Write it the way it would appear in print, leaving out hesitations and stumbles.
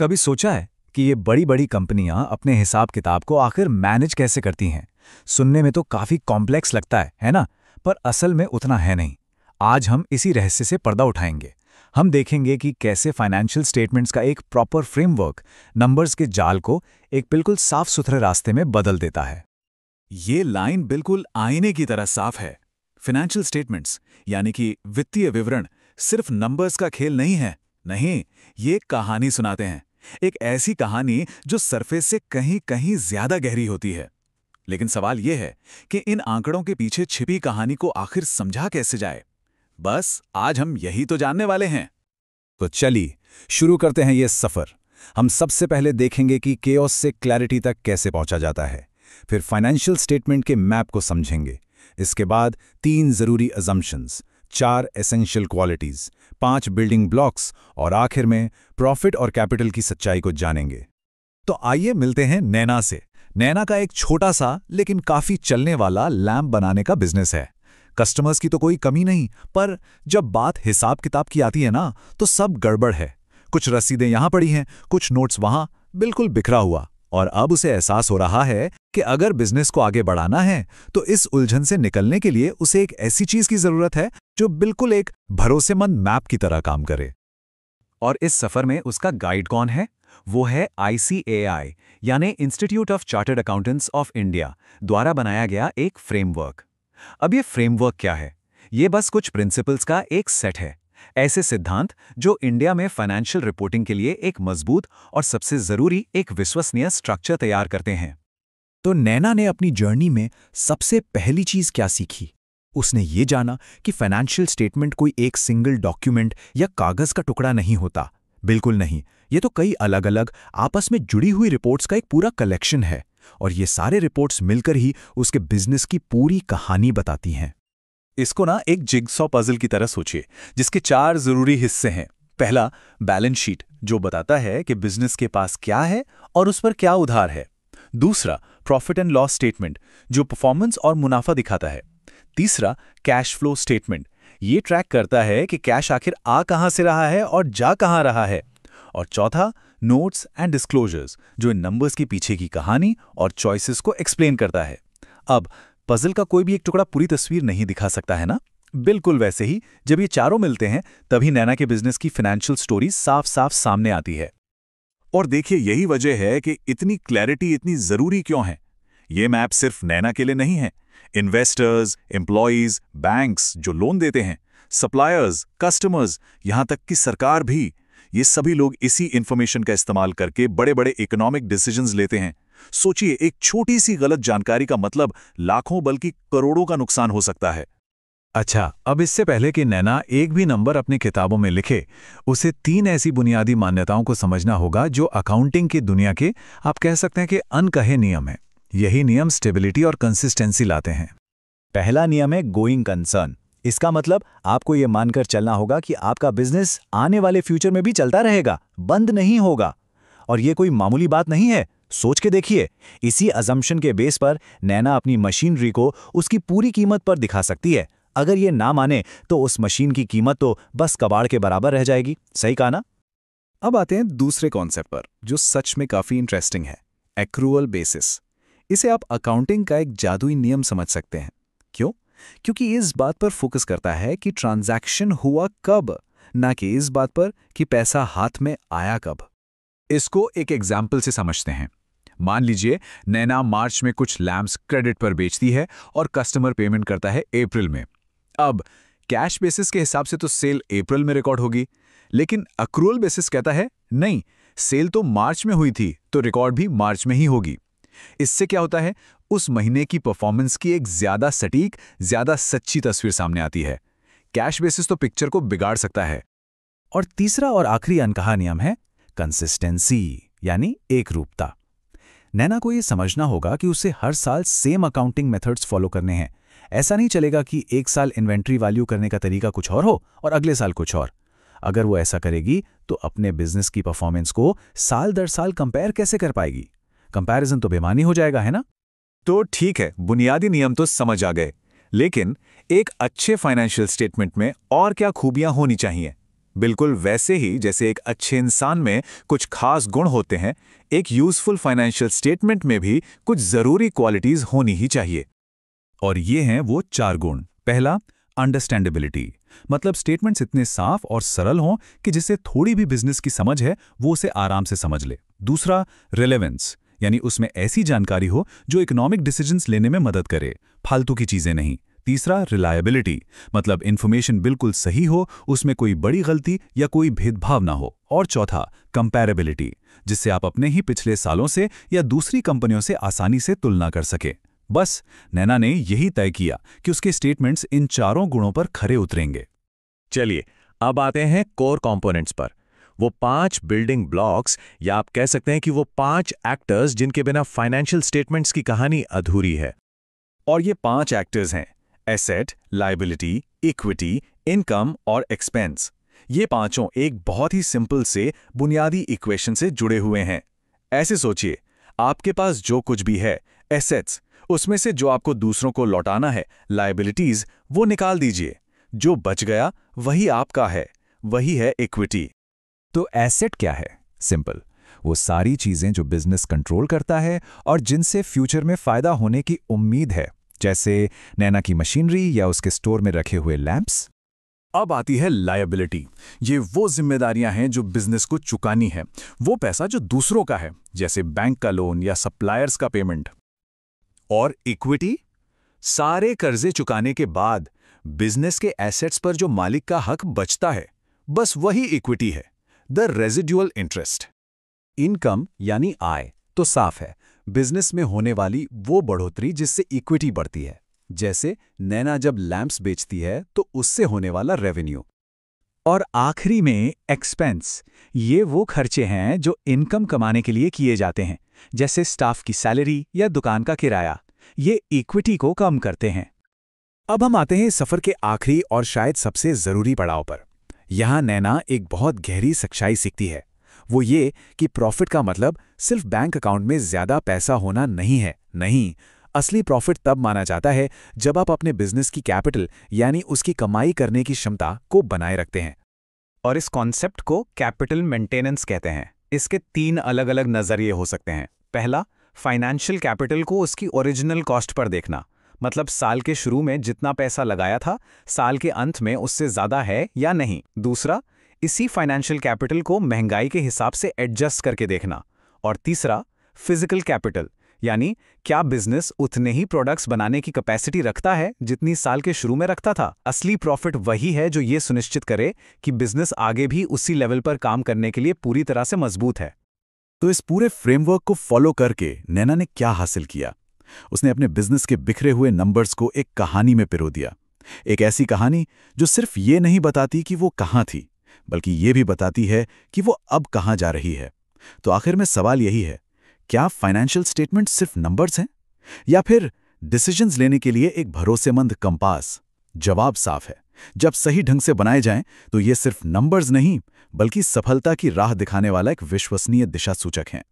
कभी सोचा है कि ये बड़ी बड़ी कंपनियां अपने हिसाब किताब को आखिर मैनेज कैसे करती हैं? सुनने में तो काफी कॉम्प्लेक्स लगता है ना? पर असल में उतना है नहीं। आज हम इसी रहस्य से पर्दा उठाएंगे। हम देखेंगे कि कैसे फाइनेंशियल स्टेटमेंट्स का एक प्रॉपर फ्रेमवर्क नंबर्स के जाल को एक बिल्कुल साफ सुथरे रास्ते में बदल देता है। ये लाइन बिल्कुल आईने की तरह साफ है। फाइनेंशियल स्टेटमेंट्स यानी कि वित्तीय विवरण सिर्फ नंबर्स का खेल नहीं है। नहीं, ये एक कहानी सुनाते हैं। एक ऐसी कहानी जो सरफेस से कहीं कहीं ज्यादा गहरी होती है। लेकिन सवाल यह है कि इन आंकड़ों के पीछे छिपी कहानी को आखिर समझा कैसे जाए। बस आज हम यही तो जानने वाले हैं। तो चलिए शुरू करते हैं ये सफर। हम सबसे पहले देखेंगे कि केओस से क्लैरिटी तक कैसे पहुंचा जाता है। फिर फाइनेंशियल स्टेटमेंट के मैप को समझेंगे। इसके बाद 3 जरूरी assumptions, 4 essential qualities, 5 building blocks और आखिर में प्रॉफिट और कैपिटल की सच्चाई को जानेंगे। तो आइए मिलते हैं नैना से। नैना का एक छोटा सा लेकिन काफी चलने वाला लैम्प बनाने का बिजनेस है। कस्टमर्स की तो कोई कमी नहीं, पर जब बात हिसाब किताब की आती है ना, तो सब गड़बड़ है। कुछ रसीदें यहां पड़ी हैं, कुछ नोट्स वहां, बिल्कुल बिखरा हुआ। और अब उसे एहसास हो रहा है कि अगर बिजनेस को आगे बढ़ाना है तो इस उलझन से निकलने के लिए उसे एक ऐसी चीज की जरूरत है जो बिल्कुल एक भरोसेमंद मैप की तरह काम करे। और इस सफर में उसका गाइड कौन है? वो है ICAI यानी institute of chartered accountants of India द्वारा बनाया गया एक फ्रेमवर्क। अब ये फ्रेमवर्क क्या है? ये बस कुछ प्रिंसिपल्स का एक सेट है। ऐसे सिद्धांत जो इंडिया में फाइनेंशियल रिपोर्टिंग के लिए एक मजबूत और सबसे जरूरी एक विश्वसनीय स्ट्रक्चर तैयार करते हैं। तो नैना ने अपनी जर्नी में सबसे पहली चीज क्या सीखी? उसने ये जाना कि फाइनेंशियल स्टेटमेंट कोई एक सिंगल डॉक्यूमेंट या कागज का टुकड़ा नहीं होता। बिल्कुल नहीं, ये तो कई अलग अलग आपस में जुड़ी हुई रिपोर्ट्स का एक पूरा कलेक्शन है। और ये सारे रिपोर्ट्स मिलकर ही उसके बिजनेस की पूरी कहानी बताती हैं। इसको ना एक जिगसॉ पजल की तरह सोचिए, जिसके 4 जरूरी हिस्से हैं। पहला, बैलेंस शीट, जो बताता है कि बिजनेस के पास क्या है और उस पर क्या उधार है। दूसरा, प्रॉफिट एंड लॉस स्टेटमेंट, जो परफॉर्मेंस और मुनाफा दिखाता है। तीसरा, कैश फ्लो स्टेटमेंट, ये ट्रैक करता है कि कैश आखिर आ कहां से रहा है और जा कहां रहा है। और चौथा, नोट्स एंड डिस्क्लोजर्स, जो इन नंबर्स के पीछे की कहानी और चॉइसेस को एक्सप्लेन करता है। अब पजल का कोई भी एक टुकड़ा पूरी तस्वीर नहीं दिखा सकता है ना? बिल्कुल वैसे ही जब ये चारों मिलते हैं तभी नैना के बिजनेस की फाइनेंशियल स्टोरी साफ साफ सामने आती है। और देखिए, यही वजह है कि इतनी क्लैरिटी इतनी जरूरी क्यों है। ये मैप सिर्फ नैना के लिए नहीं है। इन्वेस्टर्स, एम्प्लॉयज, बैंक्स जो लोन देते हैं, सप्लायर्स, कस्टमर्स, यहां तक कि सरकार भी, ये सभी लोग इसी इंफॉर्मेशन का इस्तेमाल करके बड़े बड़े इकोनॉमिक डिसीजंस लेते हैं। सोचिए, एक छोटी सी गलत जानकारी का मतलब लाखों बल्कि करोड़ों का नुकसान हो सकता है। अच्छा, अब इससे पहले कि नैना एक भी नंबर अपनी किताबों में लिखे, उसे 3 ऐसी बुनियादी मान्यताओं को समझना होगा जो अकाउंटिंग की दुनिया के, आप कह सकते हैं कि अनकहे नियम हैं। यही नियम स्टेबिलिटी और कंसिस्टेंसी लाते हैं। पहला नियम है गोइंग कंसर्न। इसका मतलब आपको ये मानकर चलना होगा कि आपका बिजनेस आने वाले फ्यूचर में भी चलता रहेगा, बंद नहीं होगा। और ये कोई मामूली बात नहीं है। सोच के देखिए, इसी अजम्पशन के बेस पर नैना अपनी मशीनरी को उसकी पूरी कीमत पर दिखा सकती है। अगर ये ना माने तो उस मशीन की कीमत तो बस कबाड़ के बराबर रह जाएगी। सही कहा ना? अब आते हैं दूसरे कॉन्सेप्ट पर, जो सच में काफी इंटरेस्टिंग है, एक्रूअल बेसिस। इसे आप अकाउंटिंग का एक जादुई नियम समझ सकते हैं। क्यों? क्योंकि इस बात पर फोकस करता है कि ट्रांजैक्शन हुआ कब, ना कि इस बात पर कि पैसा हाथ में आया कब। इसको एक एग्जाम्पल से समझते हैं। मान लीजिए नैना मार्च में कुछ लैम्प्स क्रेडिट पर बेचती है और कस्टमर पेमेंट करता है अप्रैल में। अब कैश बेसिस के हिसाब से तो सेल अप्रैल में रिकॉर्ड होगी, लेकिन अक्रूअल बेसिस कहता है नहीं, सेल तो मार्च में हुई थी तो रिकॉर्ड भी मार्च में ही होगी। इससे क्या होता है? उस महीने की परफॉर्मेंस की एक ज्यादा सटीक, ज्यादा सच्ची तस्वीर सामने आती है। कैश बेसिस तो पिक्चर को बिगाड़ सकता है। और तीसरा और आखिरी अनकहा नियम है कंसिस्टेंसी, यानी एकरूपता। नैना को यह समझना होगा कि उसे हर साल सेम अकाउंटिंग मेथड्स फॉलो करने हैं। ऐसा नहीं चलेगा कि एक साल इन्वेंट्री वैल्यू करने का तरीका कुछ और हो और अगले साल कुछ और। अगर वो ऐसा करेगी तो अपने बिजनेस की परफॉर्मेंस को साल दर साल कंपेयर कैसे कर पाएगी? कंपैरिजन तो बेमानी हो जाएगा, है ना? तो ठीक है, बुनियादी नियम तो समझ आ गए, लेकिन एक अच्छे फाइनेंशियल स्टेटमेंट में और क्या खूबियां होनी चाहिए? बिल्कुल वैसे ही जैसे एक अच्छे इंसान में कुछ खास गुण होते हैं, एक यूजफुल फाइनेंशियल स्टेटमेंट में भी कुछ जरूरी क्वालिटीज होनी ही चाहिए। और ये हैं वो 4 गुण। पहला, अंडरस्टैंडेबिलिटी, मतलब स्टेटमेंट्स इतने साफ और सरल हों कि जिसे थोड़ी भी बिजनेस की समझ है वो उसे आराम से समझ ले। दूसरा, रिलेवेंस, यानी उसमें ऐसी जानकारी हो जो इकोनॉमिक डिसीजंस लेने में मदद करे, फालतू की चीजें नहीं। तीसरा, रिलायबिलिटी, मतलब इन्फॉर्मेशन बिल्कुल सही हो, उसमें कोई बड़ी गलती या कोई भेदभाव ना हो। और चौथा, कंपैरेबिलिटी, जिससे आप अपने ही पिछले सालों से या दूसरी कंपनियों से आसानी से तुलना कर सके। बस नैना ने यही तय किया कि उसके स्टेटमेंट्स इन 4 गुणों पर खरे उतरेंगे। चलिए अब आते हैं कोर कंपोनेंट्स पर, वो 5 बिल्डिंग ब्लॉक्स, या आप कह सकते हैं कि वो 5 एक्टर्स जिनके बिना फाइनेंशियल स्टेटमेंट्स की कहानी अधूरी है। और ये 5 एक्टर्स हैं: एसेट, लायबिलिटी, इक्विटी, इनकम और एक्सपेंस। ये पांचों एक बहुत ही सिंपल से बुनियादी इक्वेशन से जुड़े हुए हैं। ऐसे सोचिए, आपके पास जो कुछ भी है, एसेट्स, उसमें से जो आपको दूसरों को लौटाना है, लायबिलिटीज, वो निकाल दीजिए। जो बच गया वही आपका है, वही है इक्विटी। तो एसेट क्या है? सिंपल, वो सारी चीजें जो बिजनेस कंट्रोल करता है और जिनसे फ्यूचर में फायदा होने की उम्मीद है, जैसे नैना की मशीनरी या उसके स्टोर में रखे हुए लैंप्स। अब आती है लायबिलिटी। ये वो जिम्मेदारियां हैं जो बिजनेस को चुकानी है, वो पैसा जो दूसरों का है, जैसे बैंक का लोन या सप्लायर्स का पेमेंट। और इक्विटी, सारे कर्जे चुकाने के बाद बिजनेस के एसेट्स पर जो मालिक का हक बचता है, बस वही इक्विटी है, द रेजिडुअल इंटरेस्ट। इनकम यानी आय तो साफ है, बिजनेस में होने वाली वो बढ़ोतरी जिससे इक्विटी बढ़ती है, जैसे नैना जब लैंप्स बेचती है तो उससे होने वाला रेवेन्यू। और आखिरी में एक्सपेंस, ये वो खर्चे हैं जो इनकम कमाने के लिए किए जाते हैं, जैसे स्टाफ की सैलरी या दुकान का किराया। ये इक्विटी को कम करते हैं। अब हम आते हैं सफर के आखिरी और शायद सबसे जरूरी पड़ाव पर। यहाँ नैना एक बहुत गहरी सच्चाई सीखती है। वो ये कि प्रॉफिट का मतलब सिर्फ बैंक अकाउंट में ज्यादा पैसा होना नहीं है। नहीं, असली प्रॉफिट तब माना जाता है जब आप अपने बिजनेस की कैपिटल यानी उसकी कमाई करने की क्षमता को बनाए रखते हैं। और इस कॉन्सेप्ट को कैपिटल मेंटेनेंस कहते हैं। इसके 3 अलग-अलग नजरिए हो सकते हैं। पहला, फाइनेंशियल कैपिटल को उसकी ओरिजिनल कॉस्ट पर देखना, मतलब साल के शुरू में जितना पैसा लगाया था, साल के अंत में उससे ज्यादा है या नहीं। दूसरा, इसी फाइनेंशियल कैपिटल को महंगाई के हिसाब से एडजस्ट करके देखना। और तीसरा, फिजिकल कैपिटल, यानी क्या बिजनेस उतने ही प्रोडक्ट्स बनाने की कैपेसिटी रखता है जितनी साल के शुरू में रखता था। असली प्रॉफिट वही है जो ये सुनिश्चित करे कि बिजनेस आगे भी उसी लेवल पर काम करने के लिए पूरी तरह से मजबूत है। तो इस पूरे फ्रेमवर्क को फॉलो करके नैना ने क्या हासिल किया? उसने अपने बिजनेस के बिखरे हुए नंबर्स को एक कहानी में पिरो दिया। एक ऐसी कहानी जो सिर्फ ये नहीं बताती कि वो कहाँ थी, बल्कि ये भी बताती है कि वो अब कहाँ जा रही है। तो आखिर में सवाल यही है, क्या फाइनेंशियल स्टेटमेंट सिर्फ नंबर्स हैं या फिर डिसीजंस लेने के लिए एक भरोसेमंद कंपास? जवाब साफ है, जब सही ढंग से बनाए जाएं तो ये सिर्फ नंबर्स नहीं बल्कि सफलता की राह दिखाने वाला एक विश्वसनीय दिशा सूचक हैं।